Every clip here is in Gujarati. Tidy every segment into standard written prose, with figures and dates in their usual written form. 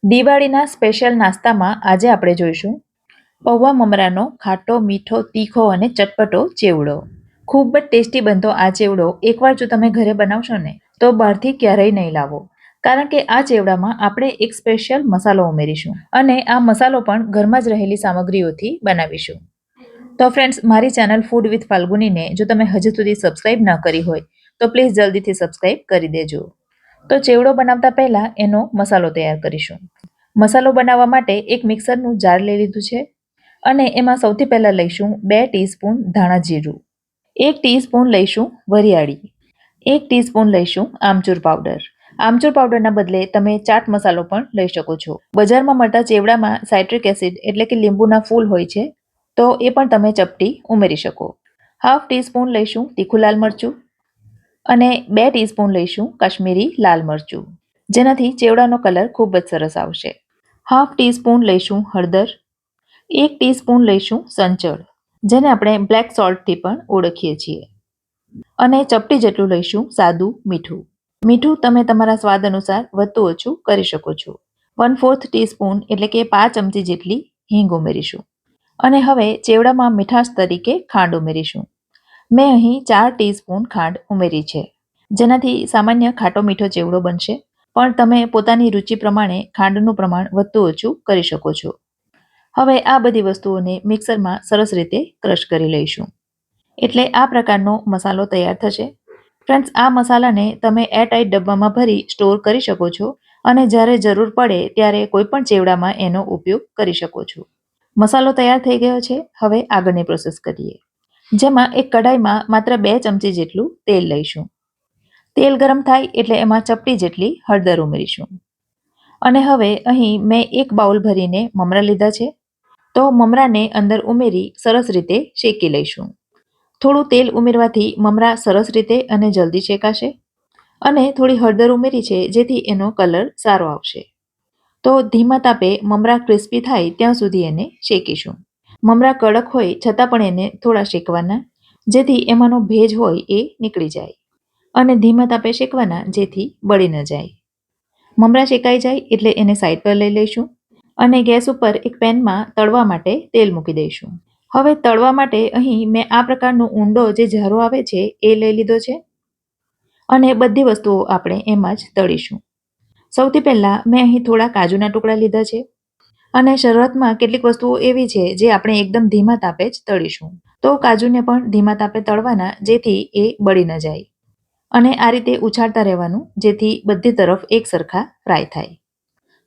દિવાળીના સ્પેશિયલ નાસ્તામાં આજે આપણે જોઈશું પૌવા મમરાનો ખાટો, મીઠો, તીખો અને ચટપટો ચેવડો. ખૂબ જ ટેસ્ટી બનતો આ ચેવડો એકવાર જો તમે ઘરે બનાવશો ને તો બહારથી ક્યારેય નહીં લાવો, કારણ કે આ ચેવડામાં આપણે એક સ્પેશિયલ મસાલો ઉમેરીશું અને આ મસાલો પણ ઘરમાં જ રહેલી સામગ્રીઓથી બનાવીશું. તો ફ્રેન્ડ્સ, મારી ચેનલ ફૂડ વિથ ફાલ્ગુનીને જો તમે હજુ સુધી સબસ્ક્રાઇબ ન કરી હોય તો પ્લીઝ જલ્દીથી સબસ્ક્રાઇબ કરી દેજો. તો ચેવડો બનાવતા પહેલા એનો મસાલો તૈયાર કરીશું. મસાલો બનાવવા માટે એક મિક્સરનું જાર લઈ લીધું છે અને એમાં સૌથી પહેલા લઈશું 2 ટીસ્પૂન ધાણા જીરું, 1 ટીસ્પૂન લઈશું વરિયાળી, 1 ટીસ્પૂન લઈશું આમચૂર પાવડર. આમચૂર પાવડરના બદલે તમે ચાટ મસાલો પણ લઈ શકો છો. બજારમાં મળતા ચેવડામાં સાઇટ્રિક એસિડ એટલે કે લીંબુના ફૂલ હોય છે, તો એ પણ તમે ચપટી ઉમેરી શકો. 1/2 ટીસ્પૂન લઈશું તીખું લાલ મરચું અને 2 ટીસ્પૂન લઈશું કાશ્મીરી લાલ મરચું, જેનાથી ચેવડાનો કલર ખૂબ જ સરસ આવશે. 1/2 ટીસ્પૂન લઈશું હળદર, 1 ટીસ્પૂન લઈશું સંચળ, જેને આપણે બ્લેક સોલ્ટથી પણ ઓળખીએ છીએ, અને ચપટી જેટલું લઈશું સાદું મીઠું. મીઠું તમે તમારા સ્વાદ અનુસાર વધતું ઓછું કરી શકો છો. 1/4 ટીસ્પૂન એટલે કે 5 ચમચી જેટલી હિંગ ઉમેરીશું. અને હવે ચેવડામાં મીઠાશ તરીકે ખાંડ ઉમેરીશું. મેં અહીં 4 ટીસ્પૂન ખાંડ ઉમેરી છે, જેનાથી સામાન્ય ખાટો મીઠો ચેવડો બનશે, પણ તમે પોતાની રુચિ પ્રમાણે ખાંડનું પ્રમાણ વધતું ઓછું કરી શકો છો. હવે આ બધી વસ્તુઓને મિક્સરમાં સરસ રીતે ક્રશ કરી લઈશું. એટલે આ પ્રકારનો મસાલો તૈયાર થશે. ફ્રેન્ડ્સ, આ મસાલાને તમે એરટાઇટ ડબ્બામાં ભરી સ્ટોર કરી શકો છો અને જ્યારે જરૂર પડે ત્યારે કોઈ પણ ચેવડામાં એનો ઉપયોગ કરી શકો છો. મસાલો તૈયાર થઈ ગયો છે. હવે આગળની પ્રોસેસ કરીએ. જેમાં એક કઢાઈમાં માત્ર 2 ચમચી જેટલું તેલ લઈશું. તેલ ગરમ થાય એટલે એમાં ચપટી જેટલી હળદર ઉમેરીશું. અને હવે અહીં મેં એક બાઉલ ભરીને મમરા લીધા છે, તો મમરાને અંદર ઉમેરી સરસ રીતે શેકી લઈશું. થોડું તેલ ઉમેરવાથી મમરા સરસ રીતે અને જલ્દી શેકાશે, અને થોડી હળદર ઉમેરી છે જેથી એનો કલર સારો આવશે. તો ધીમા તાપે મમરા ક્રિસ્પી થાય ત્યાં સુધી એને શેકીશું. મમરા કડક હોય છતાં પણ એને થોડા શેકવાના, જેથી એમાંનો ભેજ હોય એ નીકળી જાય, અને ધીમા તાપે શેકવાના જેથી બળી ન જાય. મમરા શેકાઈ જાય એટલે એને સાઈડ પર લઈ લઈશું અને ગેસ ઉપર એક પેનમાં તળવા માટે તેલ મૂકી દઈશું. હવે તળવા માટે અહીં મેં આ પ્રકારનો ઊંડો જે જારો આવે છે એ લઈ લીધો છે, અને બધી વસ્તુઓ આપણે એમાં જ તળીશું. સૌથી પહેલા મેં અહીં થોડા કાજુના ટુકડા લીધા છે, અને શરૂઆતમાં કેટલીક વસ્તુઓ એવી છે જે આપણે એકદમ ધીમા તાપે જ તળીશું, તો કાજુને પણ ધીમા તાપે તળવાના જેથી એ બળી ન જાય, અને આ રીતે ઉછાળતા રહેવાનું જેથી બધી તરફ એક સરખા ફ્રાય થાય.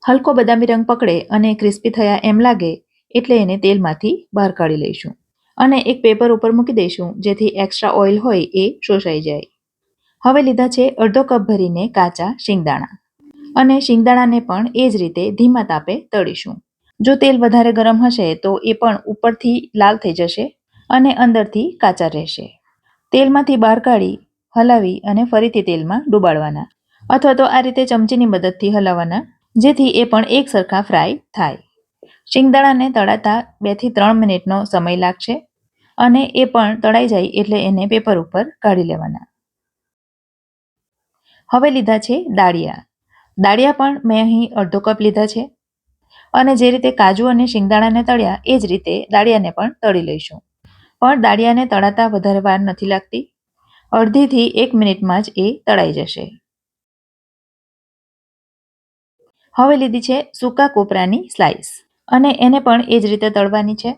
હલકો બદામી રંગ પકડે અને ક્રિસ્પી થયા એમ લાગે એટલે એને તેલમાંથી બહાર કાઢી લઈશું અને એક પેપર ઉપર મૂકી દઈશું જેથી એક્સ્ટ્રા ઓઇલ હોય એ શોષાઈ જાય. હવે લીધા છે અડધો કપ ભરીને કાચા શિંગદાણા, અને શિંગદાણાને પણ એ જ રીતે ધીમા તાપે તળીશું. જો તેલ વધારે ગરમ હશે તો એ પણ ઉપરથી લાલ થઈ જશે અને અંદરથી કાચા રહેશે. તેલમાંથી બહાર કાઢી હલાવી અને ફરીથી તેલમાં ડુબાડવાના, અથવા તો આ રીતે ચમચીની મદદથી હલાવવાના જેથી એ પણ એક સરખા ફ્રાય થાય. શિંગદાણાને તળાતા 2 થી 3 મિનિટનો સમય લાગશે, અને એ પણ તળાઈ જાય એટલે એને પેપર ઉપર કાઢી લેવાના. હવે લીધા છે દાળિયા. દાળિયા પણ મેં અહીં અડધો કપ લીધા છે, અને જે રીતે કાજુ અને શિંગદાણાને તળ્યા એ જ રીતે દાળિયાને પણ તળી લઈશું. પણ દાળિયાને તળાતા વધારે વાર નથી લાગતી, અડધીથી 1 મિનિટમાં જ એ તળાઈ જશે. હવે લીધી છે સૂકા કોપરાની સ્લાઇસ, અને એને પણ એ જ રીતે તળવાની છે,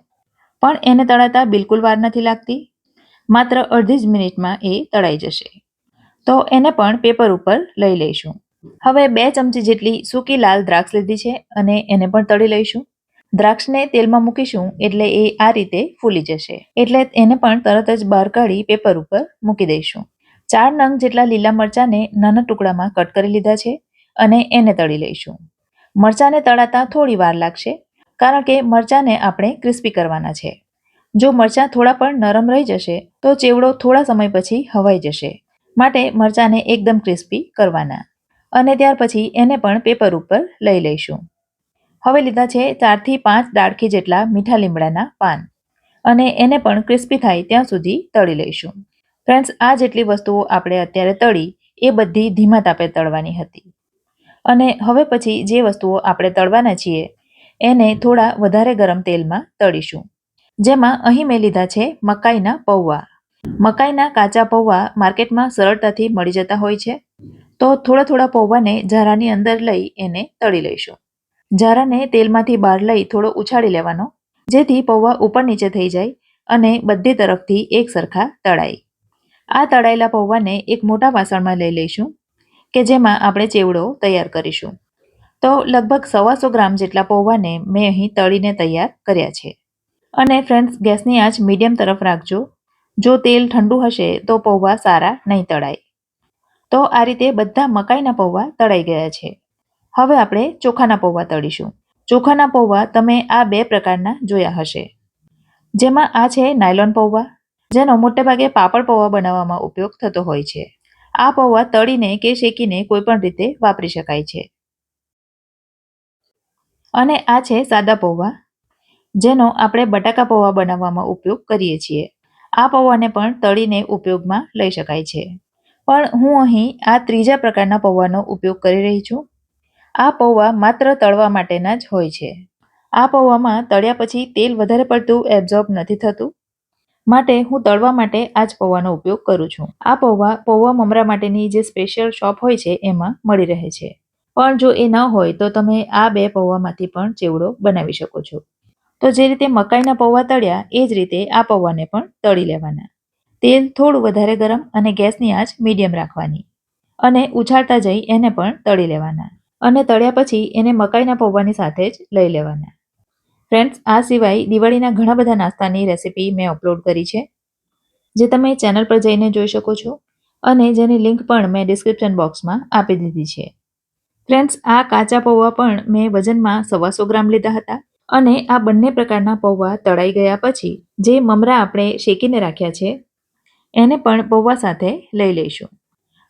પણ એને તળાતા બિલકુલ વાર નથી લાગતી, માત્ર અડધી જ મિનિટમાં એ તળાઈ જશે. તો એને પણ પેપર ઉપર લઈ લઈશું. હવે 2 ચમચી જેટલી સૂકી લાલ દ્રાક્ષ લીધી છે અને એને પણ તળી લઈશું. દ્રાક્ષને તેલમાં મૂકીશું એટલે એ આ રીતે ફૂલી જશે, એટલે એને પણ તરત જ બહાર કાઢી પેપર ઉપર મૂકી દઈશું. 4 નંગ જેટલા લીલા મરચાંને નાના ટુકડામાં કટ કરી લીધા છે અને એને તળી લઈશું. મરચાંને તળાતા થોડી વાર લાગશે, કારણ કે મરચાંને આપણે ક્રિસ્પી કરવાના છે. જો મરચાં થોડા પણ નરમ રહી જશે તો ચેવડો થોડા સમય પછી હવાઈ જશે, માટે મરચાંને એકદમ ક્રિસ્પી કરવાના, અને ત્યાર પછી એને પણ પેપર ઉપર લઈ લઈશું. હવે લીધા છે 4 થી 5 ડાળખી જેટલા મીઠા લીમડાના પાન, અને એને પણ ક્રિસ્પી થાય ત્યાં સુધી તળી લઈશું. ફ્રેન્ડ્સ, આ જેટલી વસ્તુઓ આપણે અત્યારે તળી એ બધી ધીમા તાપે તળવાની હતી, અને હવે પછી જે વસ્તુઓ આપણે તળવાના છીએ એને થોડા વધારે ગરમ તેલમાં તળીશું. જેમાં અહીં મેં લીધા છે મકાઈના પૌવા. મકાઈના કાચા પૌવા માર્કેટમાં સરળતાથી મળી જતા હોય છે. તો થોડા થોડા પૌવાને ઝારાની અંદર લઈ એને તળી લઈશું. ઝારાને તેલમાંથી બહાર લઈ થોડો ઉછાળી લેવાનો, જેથી પૌવા ઉપર નીચે થઈ જાય અને બધી તરફથી એક સરખા તળાય. આ તળાયેલા પૌવાને એક મોટા વાસણમાં લઈ લઈશું કે જેમાં આપણે ચેવડો તૈયાર કરીશું. તો લગભગ 125 ગ્રામ જેટલા પૌવાને મેં અહીં તળીને તૈયાર કર્યા છે. અને ફ્રેન્ડ્સ, ગેસની આંચ મીડિયમ તરફ રાખજો. જો તેલ ઠંડુ હશે તો પૌવા સારા નહીં તળાય. તો આ રીતે બધા મકાઈના પૌવા તળાઈ ગયા છે. હવે આપણે ચોખાના પૌવા તળીશું. ચોખાના પૌવા તમે આ બે પ્રકારના જોયા હશે. જેમાં આ છે નાયલોન પૌવા, જેનો મોટેભાગે પાપડ પૌવા બનાવવામાં ઉપયોગ થતો હોય છે. આ પૌવા તળીને કે શેકીને કોઈ પણ રીતે વાપરી શકાય છે. અને આ છે સાદા પૌવા, જેનો આપણે બટાકા પૌવા બનાવવામાં ઉપયોગ કરીએ છીએ. આ પૌવાને પણ તળીને ઉપયોગમાં લઈ શકાય છે. પણ હું અહીં આ ત્રીજા પ્રકારના પૌવાનો ઉપયોગ કરી રહી છું. આ પૌવા માત્ર તળવા માટેના જ હોય છે. આ પૌવામાં તળ્યા પછી તેલ વધારે પડતું એબ્ઝોર્બ નથી થતું, માટે હું તળવા માટે આ જ પૌવાનો ઉપયોગ કરું છું. આ પૌવા મમરા માટેની જે સ્પેશિયલ શોપ હોય છે એમાં મળી રહે છે. પણ જો એ ન હોય તો તમે આ બે પૌવામાંથી પણ ચેવડો બનાવી શકો છો. તો જે રીતે મકાઈના પૌવા તળ્યા એ જ રીતે આ પૌવાને પણ તળી લેવાના. તેલ થોડું વધારે ગરમ અને ગેસની આંચ મીડિયમ રાખવાની અને ઉછાળતા જઈ એને પણ તળી લેવાના. અને તળ્યા પછી એને મકાઈના પૌવાની સાથે જ લઈ લેવાના. ફ્રેન્ડ્સ, આ સિવાય દિવાળીના ઘણા બધા નાસ્તાની રેસીપી મેં અપલોડ કરી છે, જે તમે ચેનલ પર જઈને જોઈ શકો છો અને જેની લિંક પણ મેં ડિસ્ક્રિપ્શન બોક્સમાં આપી દીધી છે. ફ્રેન્ડ્સ, આ કાચા પૌવા પણ મેં વજનમાં 125 ગ્રામ લીધા હતા. અને આ બંને પ્રકારના પૌવા તળાઈ ગયા પછી જે મમરા આપણે શેકીને રાખ્યા છે એને પણ પૌવા સાથે લઈ લઈશું.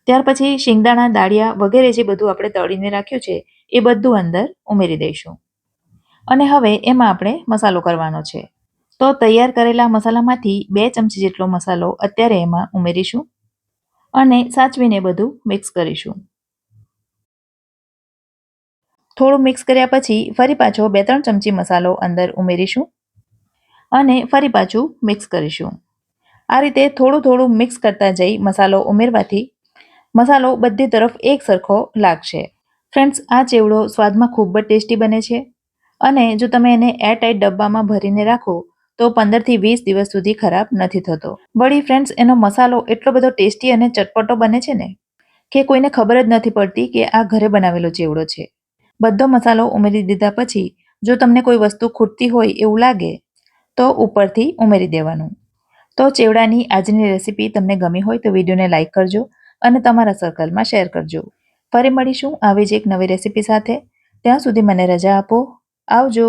ત્યાર પછી શિંગદાણા, દાળિયા વગેરે જે બધું આપણે તળીને રાખ્યું છે એ બધું અંદર ઉમેરી દઈશું. અને હવે એમાં આપણે મસાલો કરવાનો છે. તો તૈયાર કરેલા મસાલામાંથી 2 ચમચી જેટલો મસાલો અત્યારે એમાં ઉમેરીશું અને સાચવીને બધું મિક્સ કરીશું. થોડું મિક્સ કર્યા પછી ફરી પાછો 2-3 ચમચી મસાલો અંદર ઉમેરીશું અને ફરી પાછું મિક્સ કરીશું. આ રીતે થોડું થોડું મિક્સ કરતા જઈ મસાલો ઉમેરવાથી મસાલો બધી તરફ એક સરખો લાગશે. ફ્રેન્ડ્સ, આ ચેવડો સ્વાદમાં ખૂબ જ ટેસ્ટી બને છે અને જો તમે એને એરટાઇટ ડબ્બામાં ભરીને રાખો તો 15 થી 20 દિવસ સુધી ખરાબ નથી થતો. વળી ફ્રેન્ડ્સ, એનો મસાલો એટલો બધો ટેસ્ટી અને ચટપટો બને છે ને કે કોઈને ખબર જ નથી પડતી કે આ ઘરે બનાવેલો ચેવડો છે. બધો મસાલો ઉમેરી દીધા પછી જો તમને કોઈ વસ્તુ ખૂટતી હોય એવું લાગે તો ઉપરથી ઉમેરી દેવાનું. તો ચેવડાની આજની રેસીપી તમને ગમી હોય તો વિડીયોને લાઇક કરજો અને તમારા સર્કલમાં શેર કરજો. ફરી મળીશું આવી જ એક નવી રેસીપી સાથે. ત્યાં સુધી મને રજા આપો. આવજો.